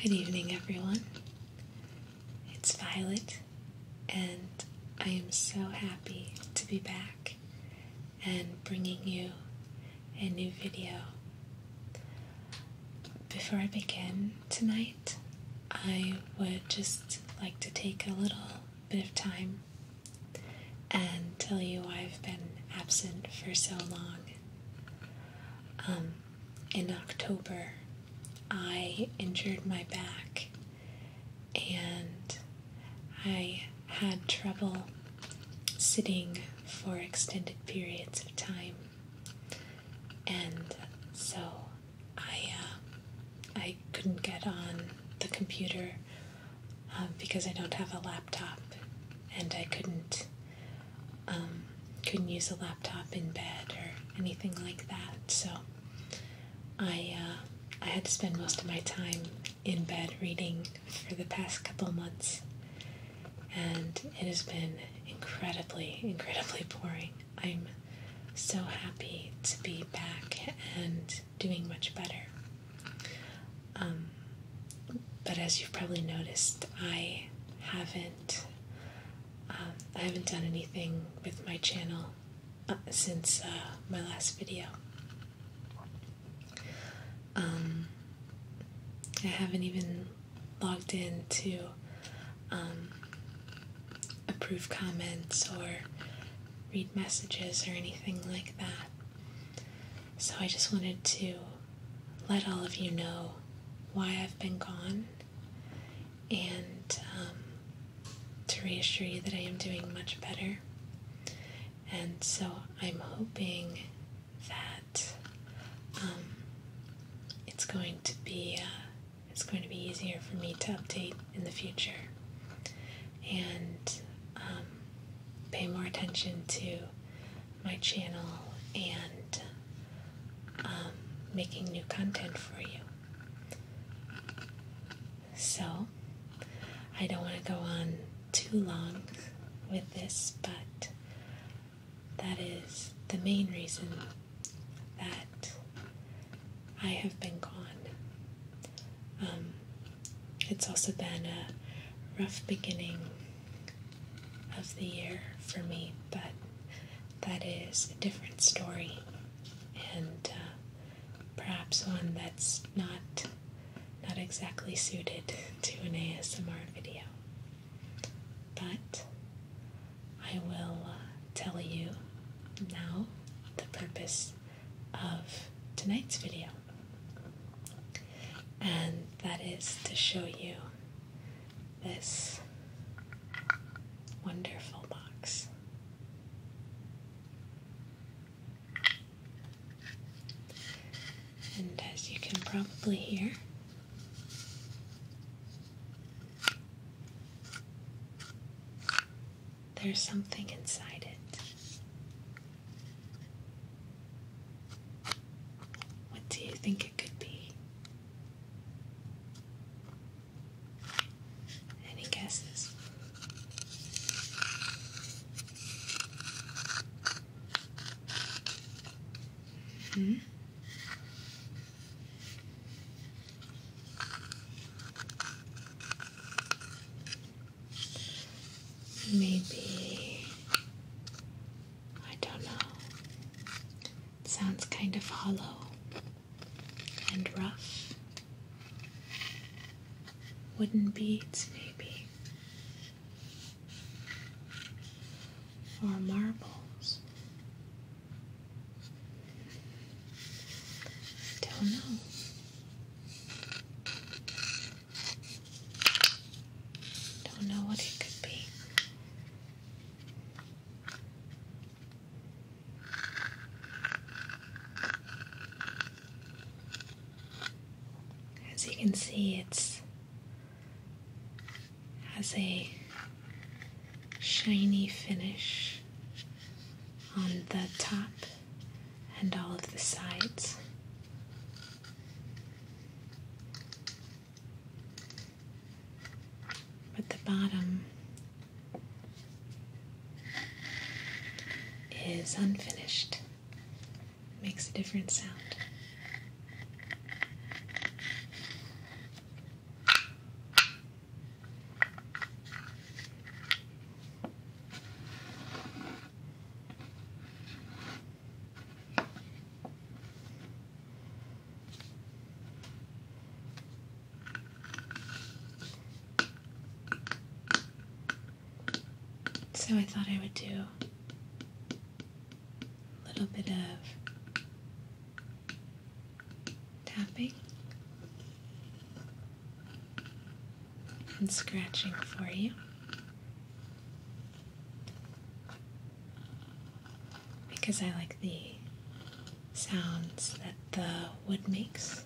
Good evening, everyone. It's Violet, and I am so happy to be back and bringing you a new video. Before I begin tonight, I would just like to take a little bit of time and tell you why I've been absent for so long. In October, I injured my back and I had trouble sitting for extended periods of time, and so I couldn't get on the computer because I don't have a laptop, and I couldn't use a laptop in bed or anything like that. So I had to spend most of my time in bed reading for the past couple months, and it has been incredibly boring. I'm so happy to be back and doing much better. But as you've probably noticed, I haven't done anything with my channel since my last video. I haven't even logged in to approve comments or read messages or anything like that. So I just wanted to let all of you know why I've been gone, and to reassure you that I am doing much better. And so I'm hoping that it's going to be easier for me to update in the future and pay more attention to my channel and making new content for you. So I don't want to go on too long with this, but that is the main reason that I have been gone. It's also been a rough beginning of the year for me, but that is a different story, and perhaps one that's not exactly suited to an ASMR video. But I will tell you now the purpose of tonight's video, and that is to show you this wonderful box. And as you can probably hear, there's something inside it. What do you think it could be? Any guesses? Maybe, I don't know. It sounds kind of hollow and rough. Wooden beads, maybe. Or marbles. Don't know. Don't know what it could be. As you can see, it has a shiny finish on the top and all of the sides. But the bottom is unfinished. It makes a different sound. So I thought I would do a little bit of tapping and scratching for you, because I like the sounds that the wood makes.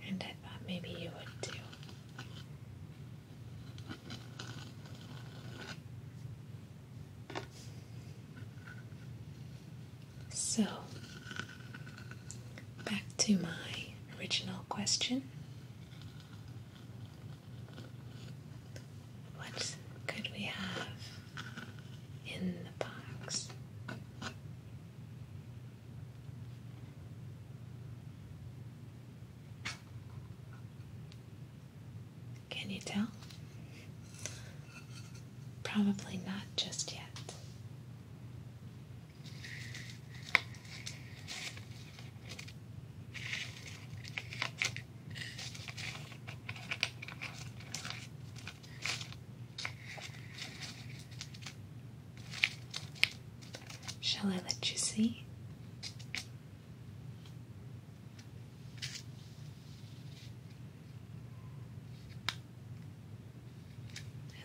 And I thought maybe you would too. So, back to my original question. What could we have in the box? Can you tell? Probably not just yet. Shall I let you see?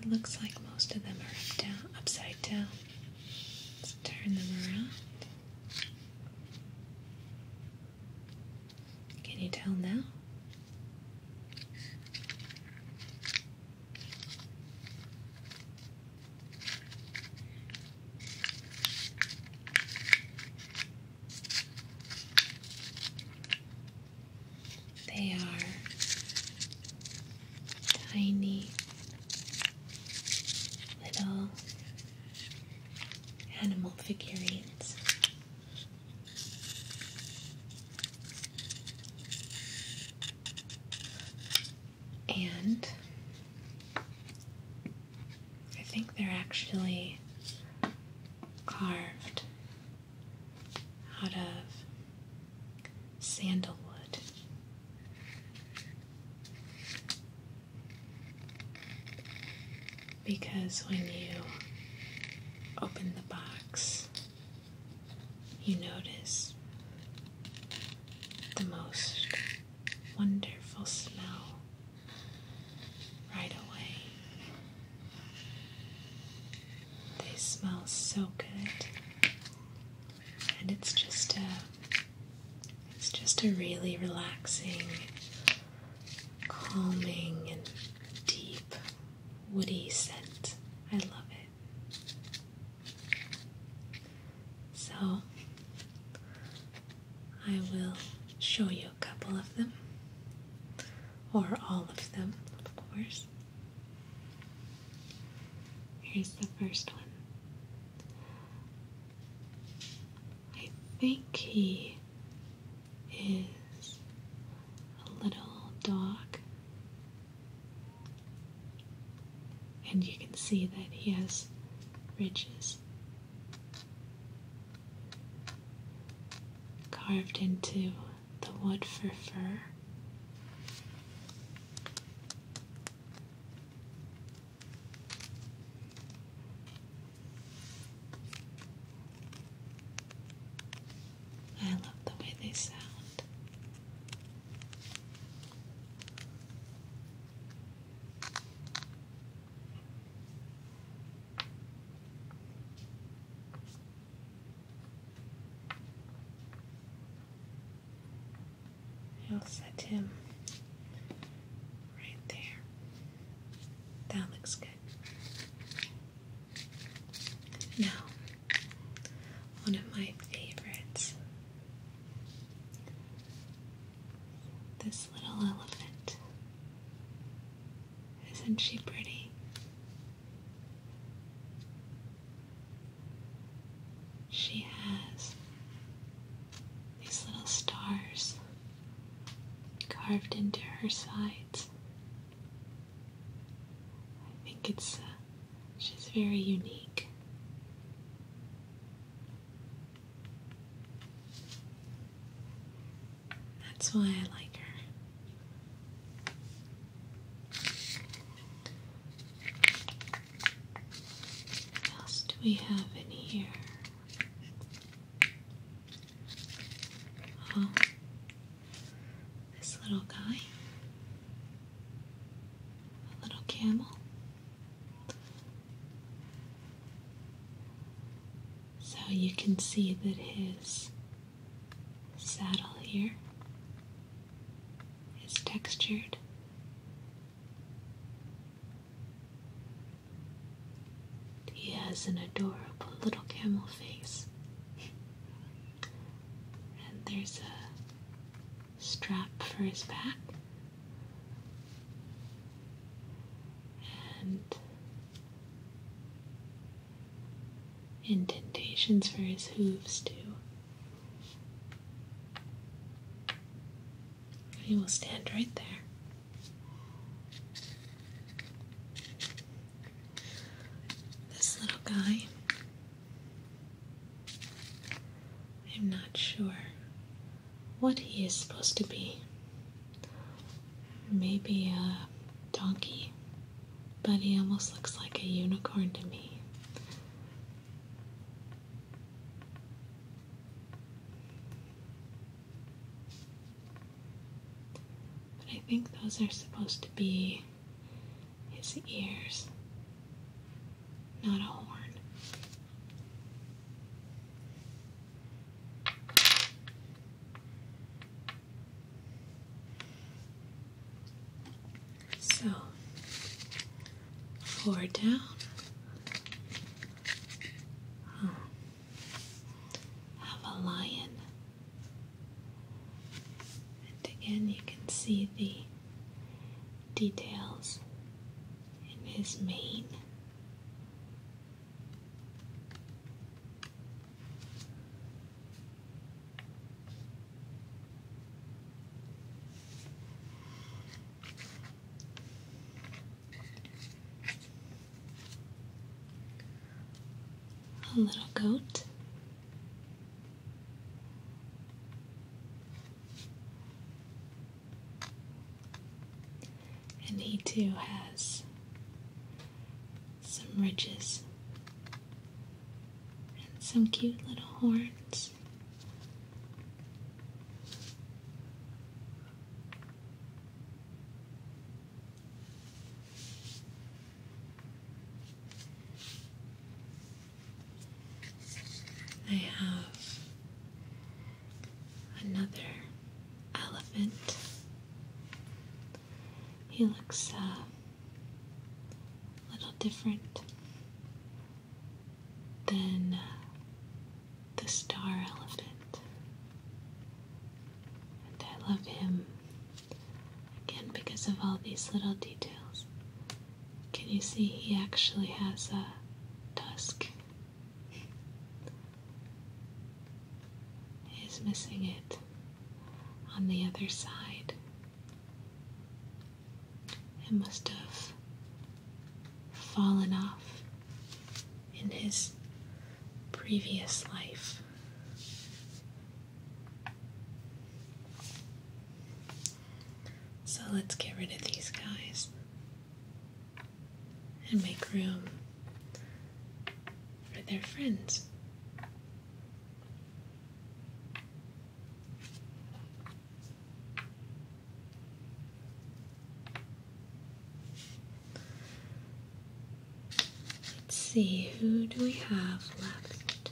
It looks like most of them are upside down. Let's turn them around. Can you tell now? They are tiny little animal figurines. And I think they're actually carved out of sandalwood. Because when you open the box, you notice the most wonderful smell right away. They smell so good, and it's just a really relaxing, calming, and deep, woody scent. I love it. So I will show you a couple of them, or all of them, of course. Here's the first one. I think he is a little dog, and you can see that he has ridges carved into the wood for fur. I love the way they sound. I'll set him right there. That looks good. Now, one of my favorites. This little elephant. Isn't she pretty? She has these little stars carved into her sides. I think she's very unique. That's why I like her. we have in here? Oh, this little guy, a little camel. So you can see that his saddle here is textured. He has an adorable little camel face. And there's a strap for his back. And indentations for his hooves too. He will stand right there. This little guy, I'm not sure what he is supposed to be. Maybe a donkey, but he almost looks like a unicorn to me. I think those are supposed to be his ears, not a horn. So, 4 down. Have a lion. And again, you can see the details in his mane. A little goat. And he too has some ridges and some cute little horns. I have another elephant. He looks a little different than the star elephant. And I love him, again, because of all these little details. Can you see he actually has a tusk? He's missing it on the other side. It must have fallen off in his previous life. So let's get rid of these guys and make room for their friends. See, who do we have left?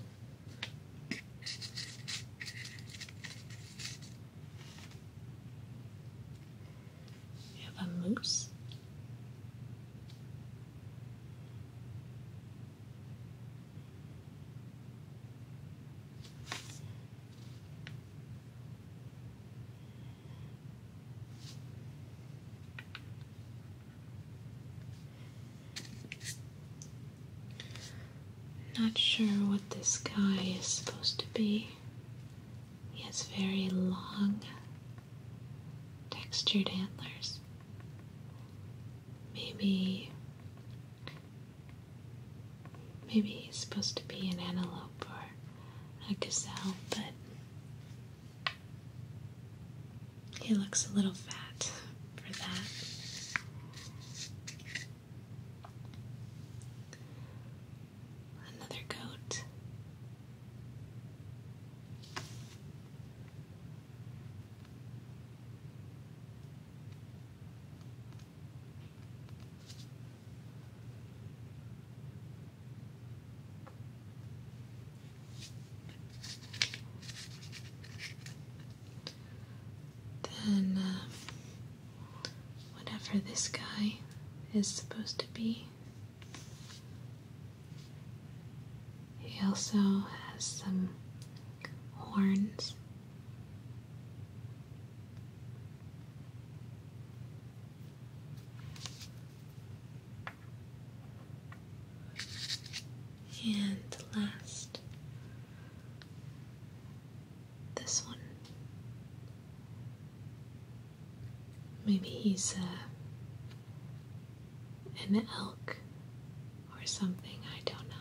We have a moose. Not sure what this guy is supposed to be. He has very long, textured antlers. Maybe he's supposed to be an antelope or a gazelle, but he looks a little fat for that. this guy is supposed to be. He also has some horns. And last, this one. Maybe he's an elk or something, I don't know.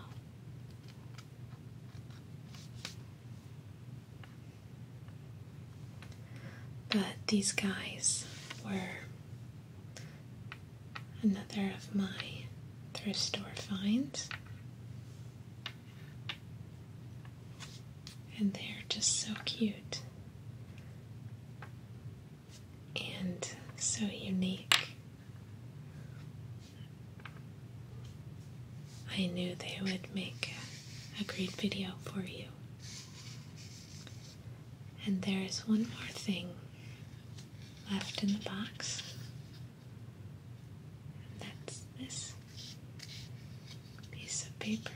But these guys were another of my thrift store finds. And they're just so cute and so unique. I knew they would make a great video for you. And there's one more thing left in the box. And that's this piece of paper.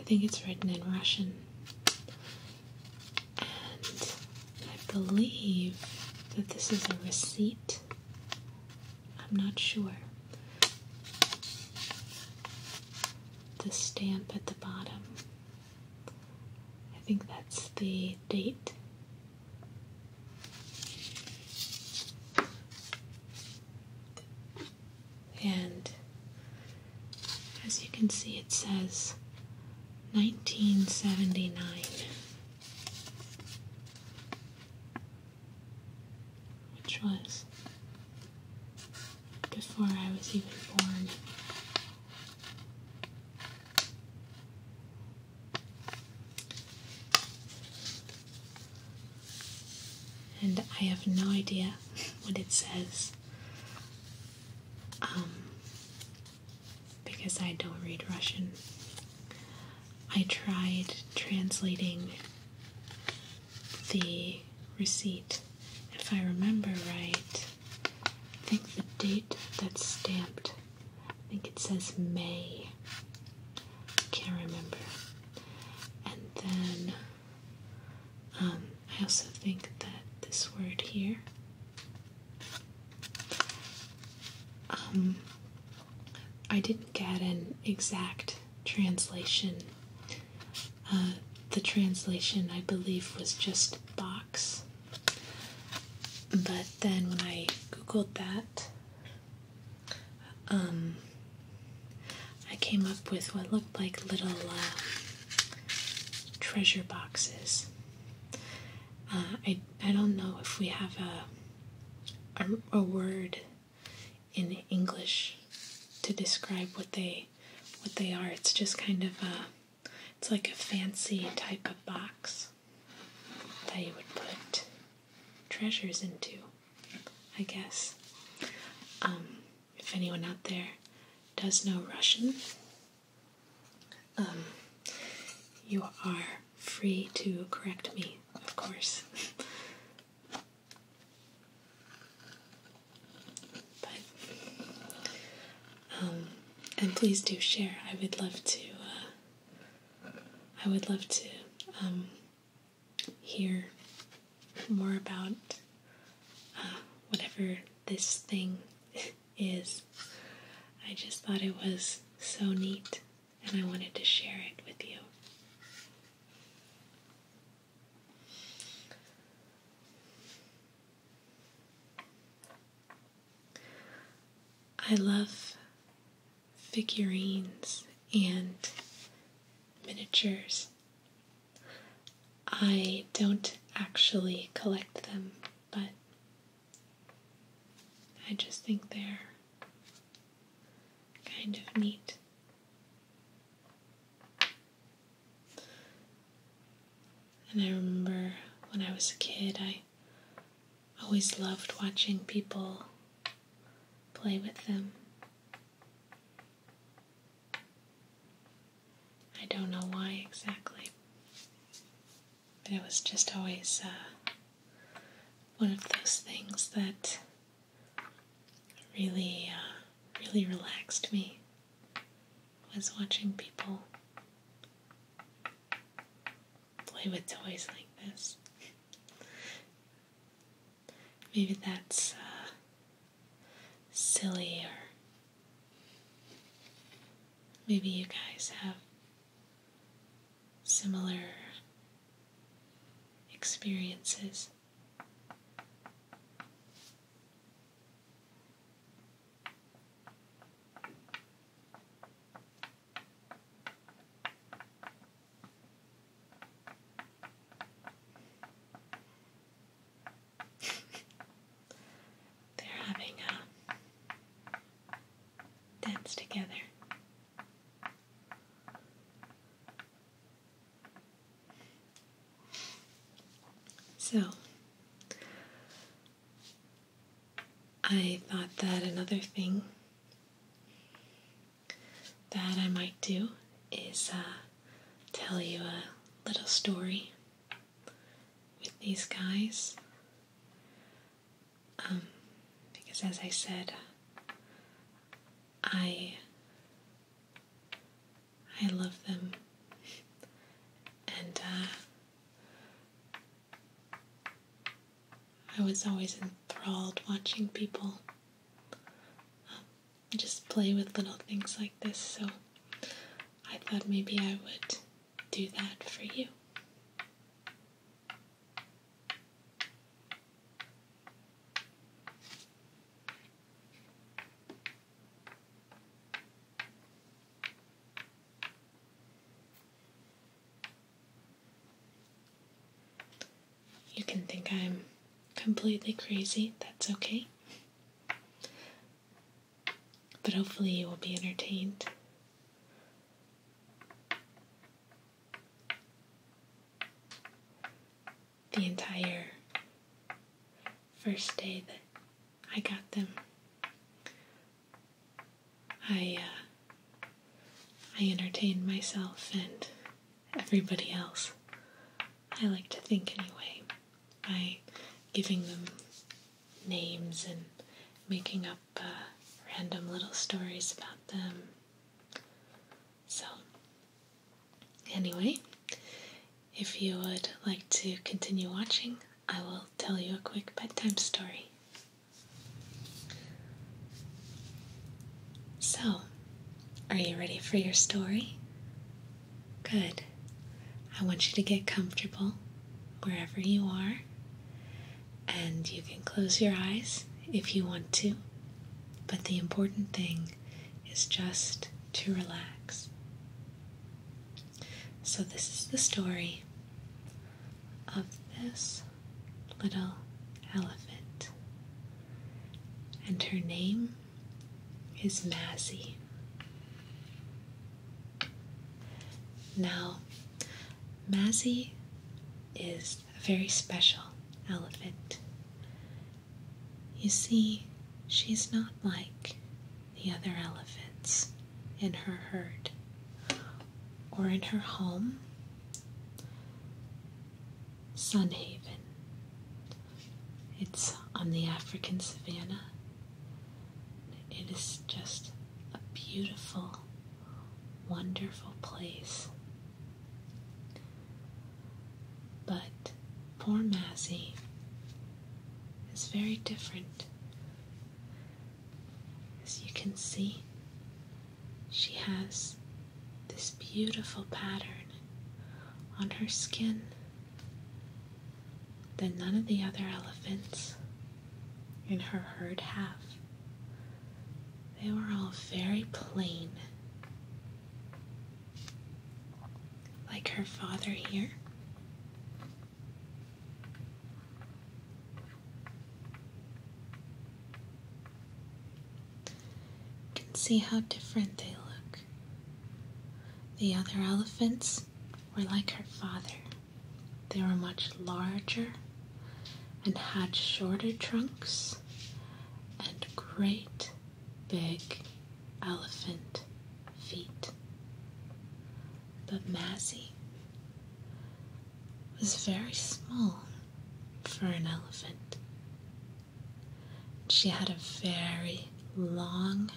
I think it's written in Russian, and I believe that this is a receipt. I'm not sure. The stamp at the bottom, I think that's the date. And as you can see, it says 1979, which was before I was even born. And I have no idea what it says, because I don't read Russian. I tried translating the receipt. If I remember right, I think the date that's stamped, I think it says May. Can't remember. And then I also think that this word here, I didn't get an exact translation. The translation, I believe, was just box. But then when I Googled that, I came up with what looked like little treasure boxes. I don't know if we have a word in English to describe what they are. It's just kind of it's like a fancy type of box that you would put treasures into, I guess. If anyone out there does know Russian, you are free to correct me, of course. And please do share. I would love to hear more about whatever this thing is. I just thought it was so neat, and I wanted to share it with you. I love figurines and miniatures. I don't actually collect them, but I just think they're kind of neat. And I remember when I was a kid, I always loved watching people play with them. don't know why exactly. But it was just always one of those things that really, really relaxed me, was watching people play with toys like this. Maybe that's silly, or maybe you guys have similar experiences. They're having a dance together. So, I thought that another thing that I might do is tell you a little story with these guys. Because as I said, I love them, and I was always enthralled watching people just play with little things like this, so I thought maybe I would do that for you. You can think I'm completely crazy, that's okay. But hopefully you will be entertained. The entire first day that I got them, I entertained myself and everybody else. I like to think anyway, by giving them names and making up random little stories about them. So, anyway, if you would like to continue watching, I will tell you a quick bedtime story. So, are you ready for your story? Good. I want you to get comfortable wherever you are, and you can close your eyes if you want to, but the important thing is just to relax. So this is the story of this little elephant, and her name is Mazzy. Now, Mazzy is a very special elephant. You see, she's not like the other elephants in her herd or in her home, Sunhaven. It's on the African Savanna. It is just a beautiful, wonderful place. But poor Mazzy is very different. As you can see, she has this beautiful pattern on her skin that none of the other elephants in her herd have. They were all very plain, like her father here. You can see how different they look. The other elephants were like her father. They were much larger and had shorter trunks and great big elephant feet. But Mazzy was very small for an elephant. She had a very long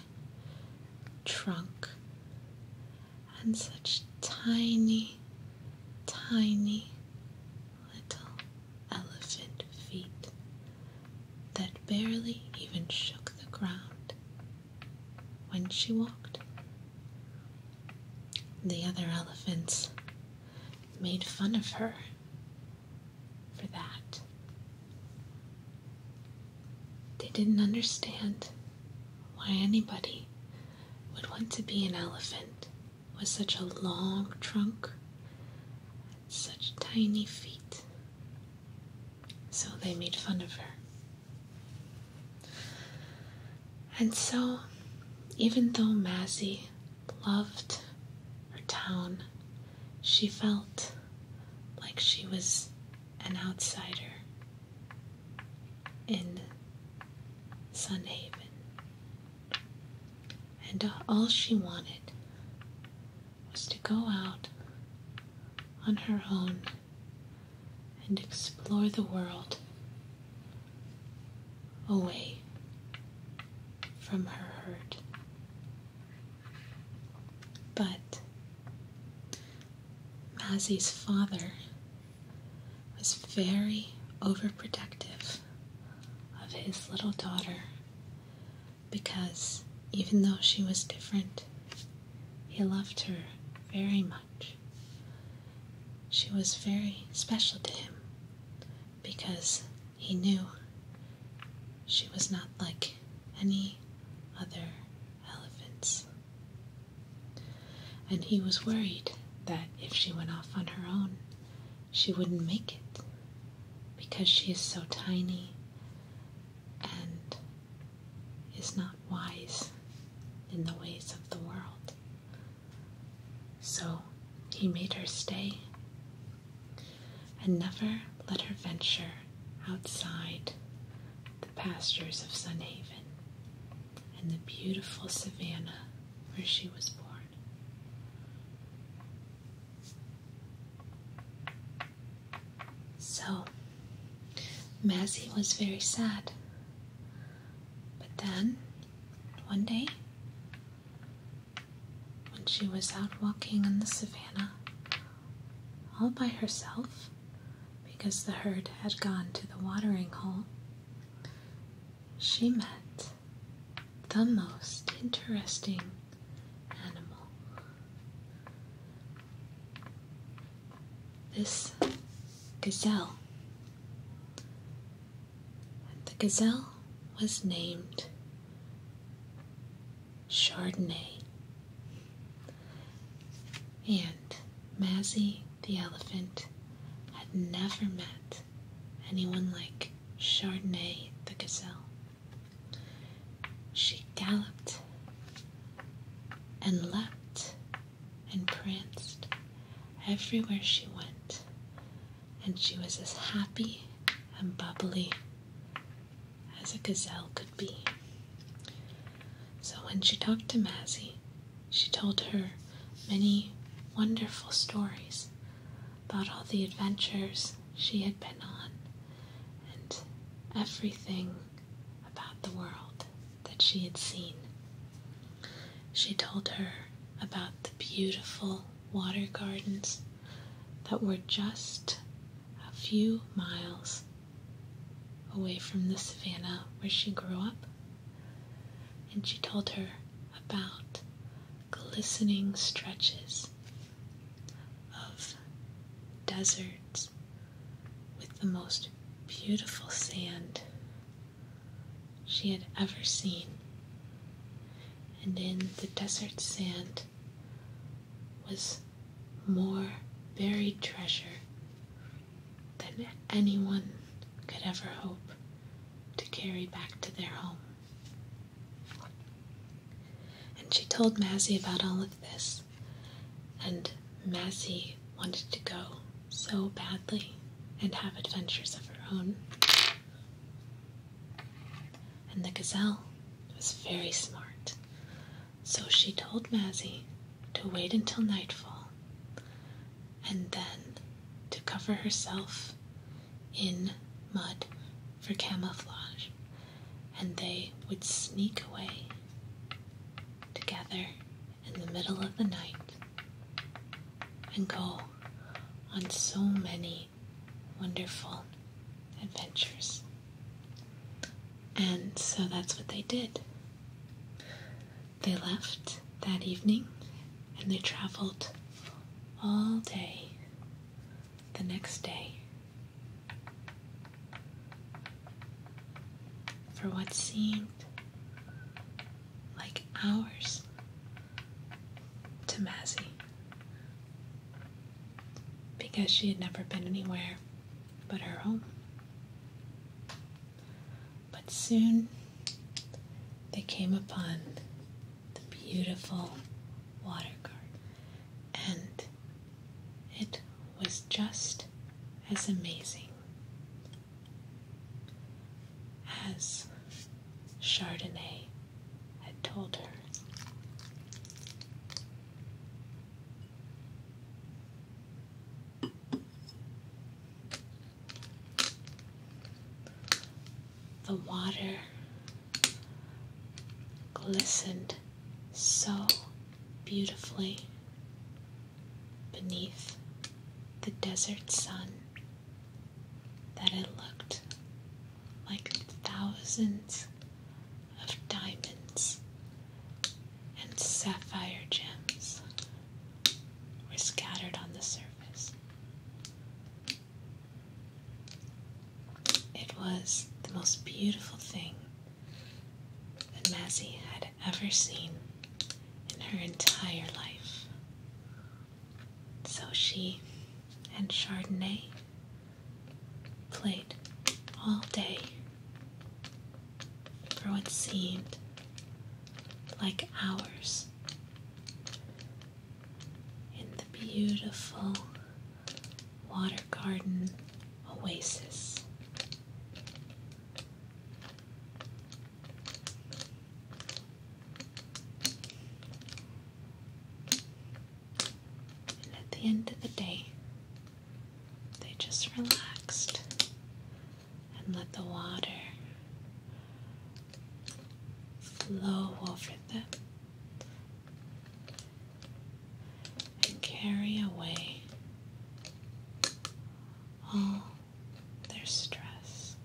trunk and such tiny, tiny little elephant feet that barely even shook the ground when she walked. The other elephants made fun of her for that. They didn't understand why anybody would want to be an elephant with such a long trunk and such tiny feet. So they made fun of her. And so, even though Mazzy loved her town, she felt like she was an outsider in Sunhaven. And all she wanted was to go out on her own and explore the world away from her herd. But Mazzy's father was very overprotective of his little daughter because even though she was different, he loved her very much. She was very special to him because he knew she was not like any other elephants. And he was worried that if she went off on her own, she wouldn't make it because she is so tiny and is not wise in the ways of the world. So he made her stay and never let her venture outside the pastures of Sunhaven and the beautiful Savanna where she was born. So, Mazzy was very sad. But then, one day, when she was out walking in the savannah, all by herself, because the herd had gone to the watering hole, she met the most interesting animal. This gazelle. And the gazelle was named Chardonnay. And Mazzy the elephant had never met anyone like Chardonnay the gazelle. She galloped and leapt and pranced everywhere she went, and she was as happy and bubbly as a gazelle could be. So when she talked to Mazzy, she told her many wonderful stories about all the adventures she had been on and everything about the world that she had seen. She told her about the beautiful water gardens that were just a few miles away from the savannah where she grew up. And she told her about glistening stretches of deserts with the most beautiful sand she had ever seen. And in the desert sand was more buried treasure than anyone could ever hope to carry back to their home. And she told Mazzy about all of this, and Mazzy wanted to go so badly and have adventures of her own. And the gazelle was very smart, so she told Mazzy to wait until nightfall and then to cover herself in mud for camouflage, and they would sneak away together in the middle of the night and go on so many wonderful adventures. And so that's what they did. They left that evening and they traveled all day the next day for what seemed like hours to Mazzy, because she had never been anywhere but her home. But soon they came upon the beautiful water garden, and it was just as amazing as Chardonnay had told her. The water glistened so beautifully beneath the desert sun that it looked like thousands of diamonds and sapphire gems were scattered on the surface. It was the most beautiful thing that Mazzy had ever seen in her entire life. So she and Chardonnay played all day for what seemed like hours in the beautiful water garden oasis. And at the end of the day, they just relaxed and let the water flow over them and carry away all their stress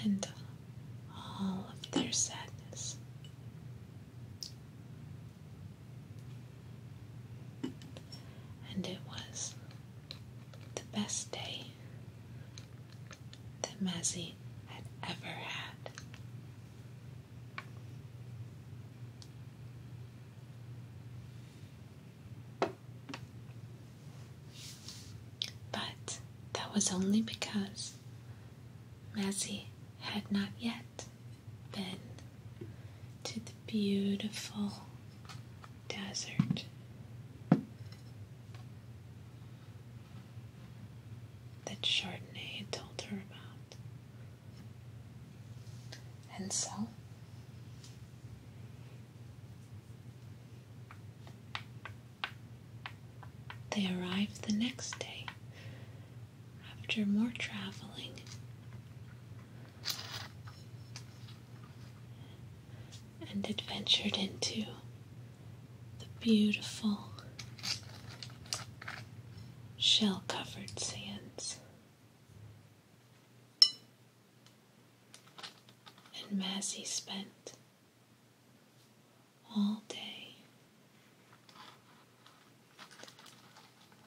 and all of their sadness. And it was the best day that Mazzy had ever had. But that was only because Mazzy had not yet been to the beautiful desert that Chardonnay had told her about. And so they arrived the next day after more traveling and adventured into the beautiful shell-covered sands. And Mazzy spent all day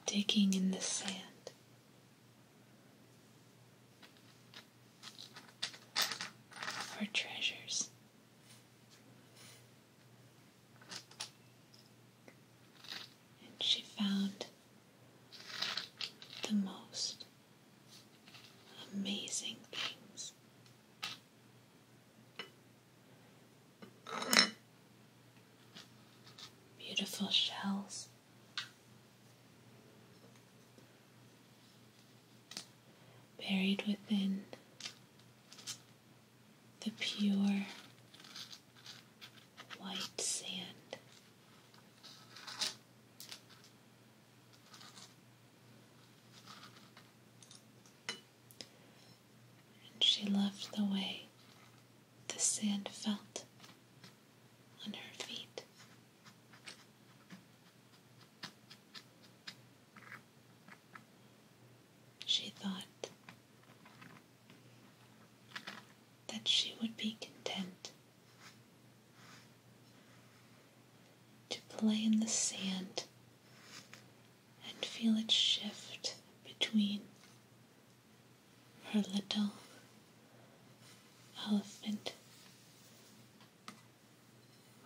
digging in the sand for treasures. And she found the most amazing things. Beautiful shells, buried within the pure white sand. She loved the way the sand felt on her feet. She thought that she would be content to play in the sand and feel it shift between her little elephant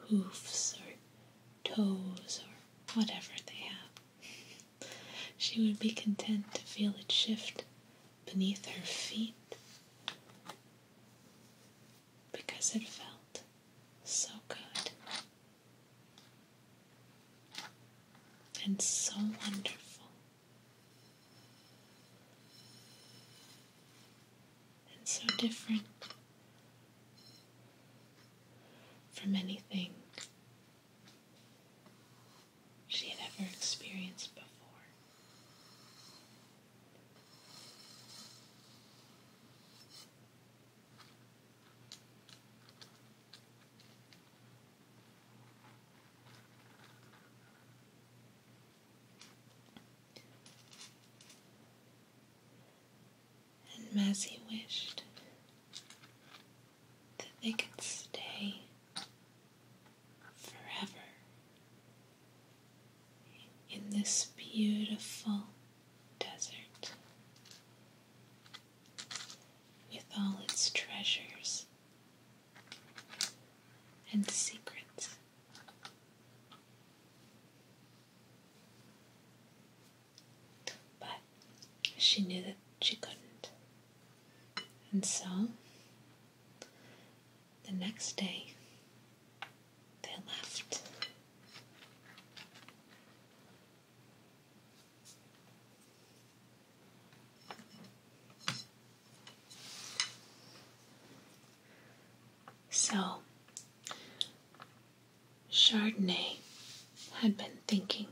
hoofs or toes or whatever they have. She would be content to feel it shift beneath her feet because it felt so good and so wonderful and so different from anything she had ever experienced before. And Mazzy wished that they could stay forever in this beautiful desert with all its treasures and secrets. But she knew that she couldn't. And so, the next day, they left. So, Chardonnay had been thinking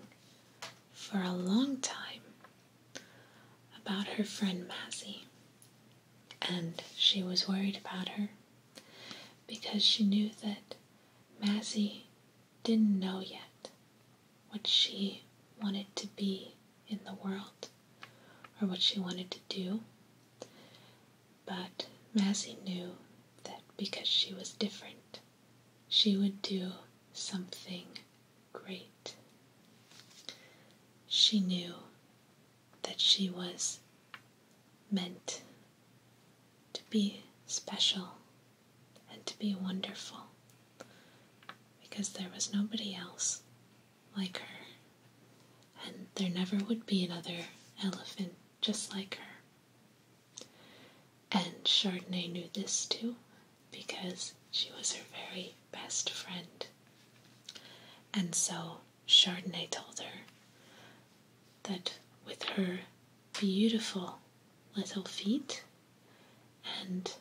for a long time about her friend Mazzy, and she was worried about her because she knew that Mazzy didn't know yet what she wanted to be in the world or what she wanted to do, but Mazzy knew that because she was different, she would do something great. She knew that she was meant to be special and to be wonderful because there was nobody else like her, and there never would be another elephant just like her. And Chardonnay knew this too because she was her very best friend. And so Chardonnay told her that with her beautiful little feet and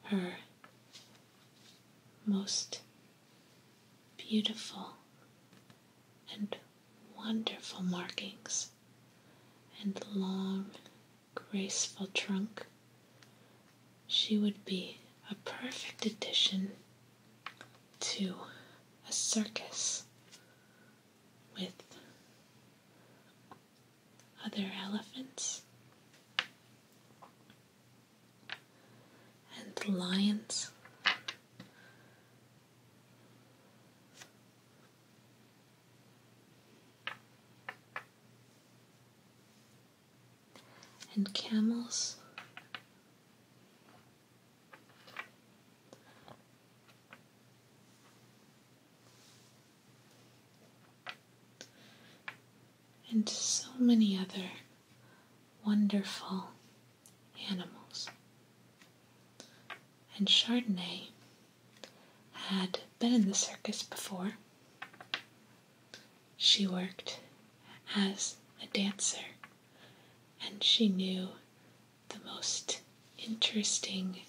her most beautiful and wonderful markings and long, graceful trunk, she would be a perfect addition to a circus with other elephants and lions and camels and so many other wonderful animals. And Chardonnay had been in the circus before. She worked as a dancer, and she knew the most interesting,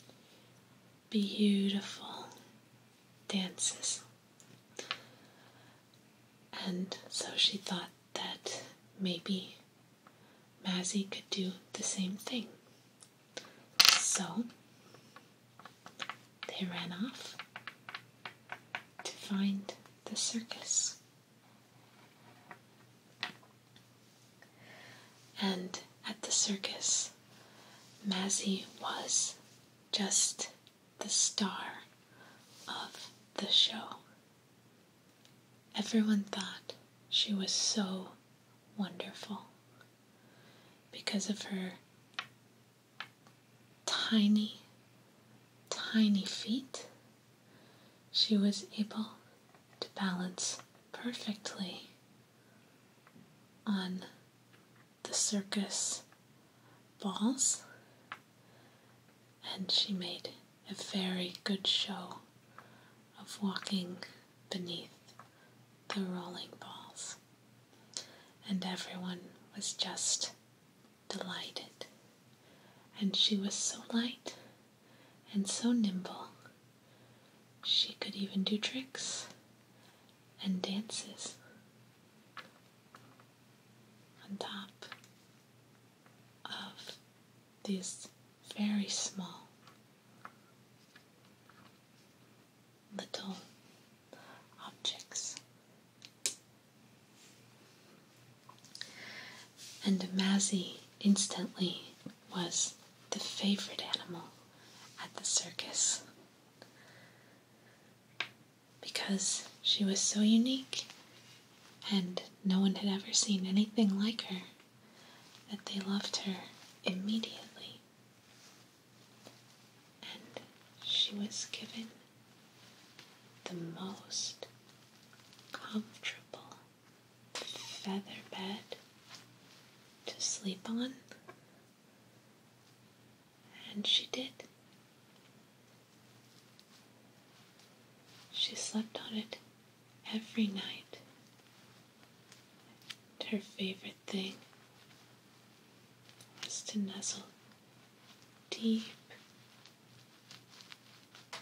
beautiful dances. And so she thought that maybe Mazzy could do the same thing. So they ran off to find the circus. And at the circus, Mazzy was just the star of the show. Everyone thought she was so wonderful because of her tiny, tiny feet. She was able to balance perfectly on the circus balls, and she made a very good show of walking beneath the rolling balls, and everyone was just delighted. And she was so light and so nimble, she could even do tricks and dances on top of these very small little objects. And Mazzy instantly was the favorite animal at the circus because she was so unique and no one had ever seen anything like her that they loved her immediately. And she was given the most comfortable feather bed to sleep on, and she did. She slept on it every night. Her favorite thing was to nuzzle deep,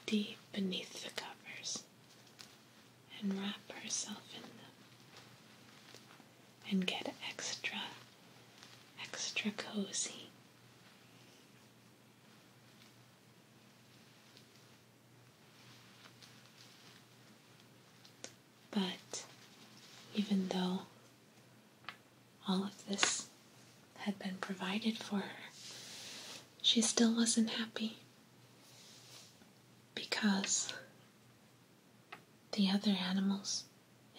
deep beneath the covers and wrap herself in them and get extra cozy. But even though all of this had been provided for her, she still wasn't happy because the other animals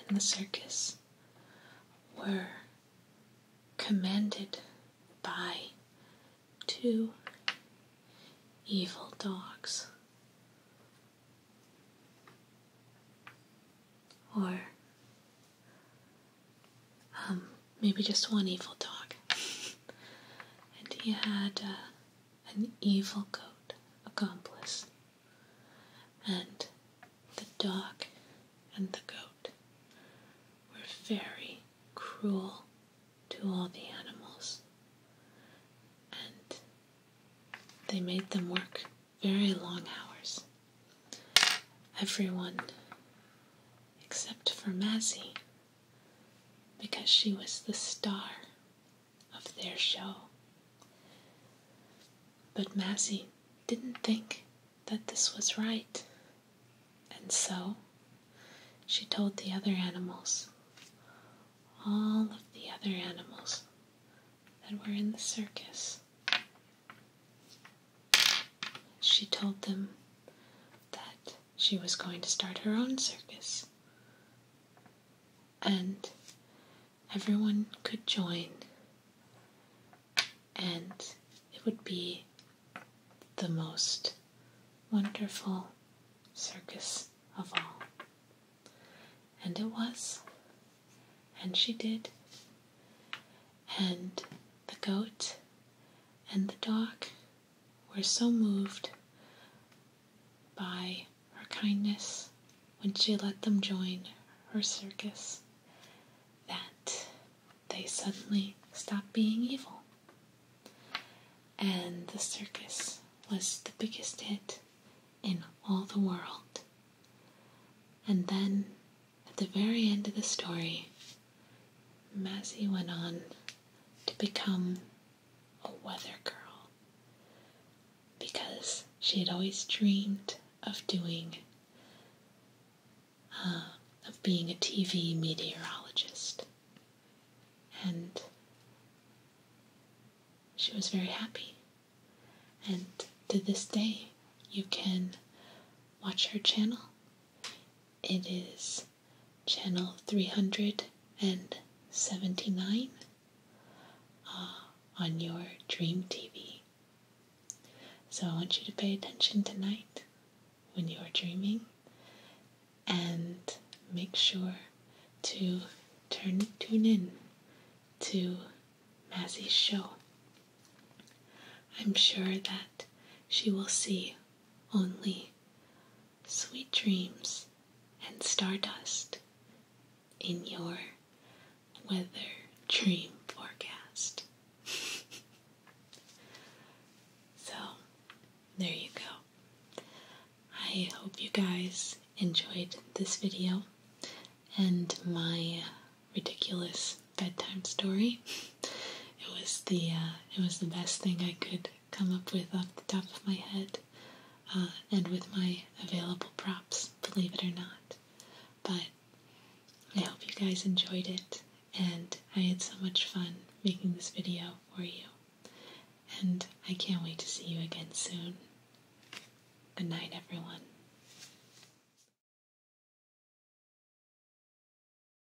in the circus were commanded by two evil dogs, or maybe just one evil dog. And he had an evil goat accomplice, and the dog and the goat were very cruel to all the animals, and they made them work very long hours. Everyone except for Mazzy, because she was the star of their show. But Mazzy didn't think that this was right, and so she told the other animals, all of the other animals that were in the circus, she told them that she was going to start her own circus, and everyone could join, and it would be the most wonderful circus of all. And it was, and she did, and the goat and the dog were so moved by her kindness when she let them join her circus that they suddenly stopped being evil. And the circus was the biggest hit in all the world. And then, at the very end of the story, Mazzy went on to become a weather girl because she had always dreamed of being a TV meteorologist. And she was very happy. And to this day, you can watch her channel. It is channel 379 on your Dream TV. So I want you to pay attention tonight when you are dreaming, and make sure to tune in to Massey's show. I'm sure that she will see only sweet dreams and stardust in your weather dream forecast. So, there you go. I hope you guys enjoyed this video and my ridiculous bedtime story. It was the best thing I could come up with off the top of my head, and with my available props, believe it or not. But I hope you guys enjoyed it, and I had so much fun making this video for you. And I can't wait to see you again soon. Good night, everyone.